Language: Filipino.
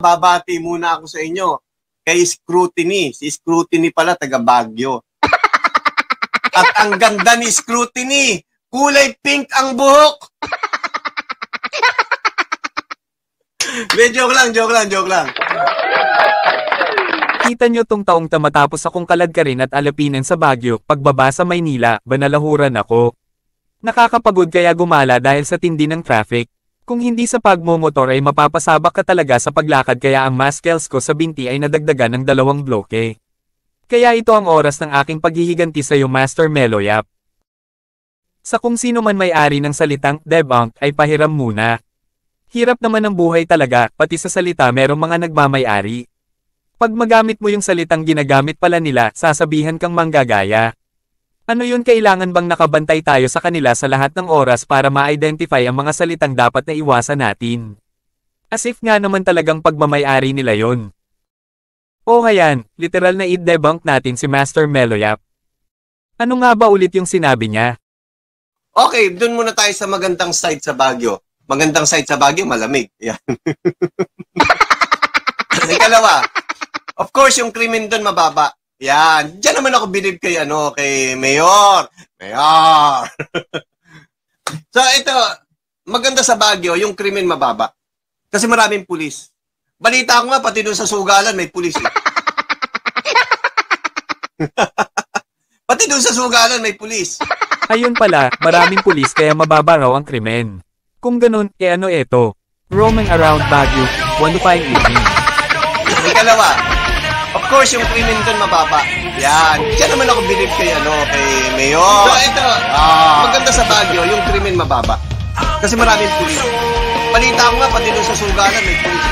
Babati muna ako sa inyo. Kay Scrutiny. Si Scrutiny pala, taga Baguio. At ang ganda ni Scrutiny. Kulay pink ang buhok. Joke lang. Kita nyo tong taong matapos akong kaladkarin at alapinan sa Baguio, pagbaba sa Maynila, banalahuran ako. Nakakapagod kaya gumala dahil sa tindi ng traffic. Kung hindi sa pagmomotor ay mapapasabak ka talaga sa paglakad kaya ang muscles ko sa binti ay nadagdagan ng 2 bloke. Kaya ito ang oras ng aking paghihiganti sa iyo Master Meloyap. Sa kung sino man may-ari ng salitang debunk ay pahiram muna. Hirap naman ang buhay talaga, pati sa salita merong mga nagmamay-ari. Pag magamit mo yung salitang ginagamit pala nila, sasabihan kang manggagaya. Ano yun, kailangan bang nakabantay tayo sa kanila sa lahat ng oras para ma-identify ang mga salitang dapat na iwasan natin? As if nga naman talagang pagmamay-ari nila yon. O hayan, literal na i-debunk natin si Master Meloyap. Ano nga ba ulit yung sinabi niya? Okay, dun muna tayo sa magandang side sa Baguio. Magandang side sa Baguio, malamig. Yan. Ikalawa, of course, yung krimen dun mababa. Yan. Diyan naman ako believe kay, kay Mayor. So, ito, maganda sa Baguio, yung krimen mababa. Kasi maraming pulis. Balita ko nga, pati doon sa Sugalan, may pulis eh. Pati doon sa Sugalan, may pulis. Ayun pala, maraming pulis kaya mababa raw ang krimen. Kung ganun, ano ito? Roaming around Baguio, 1 to 5 evening. Ikalawa, of course, yung krimen doon mababa. Yan. Diyan naman ako believe kay, kay Mayor. So, ito, maganda sa Baguio, yung krimen mababa. Kasi maraming pulis. Balita ko nga, pati doon sa Sugalan, may pulis.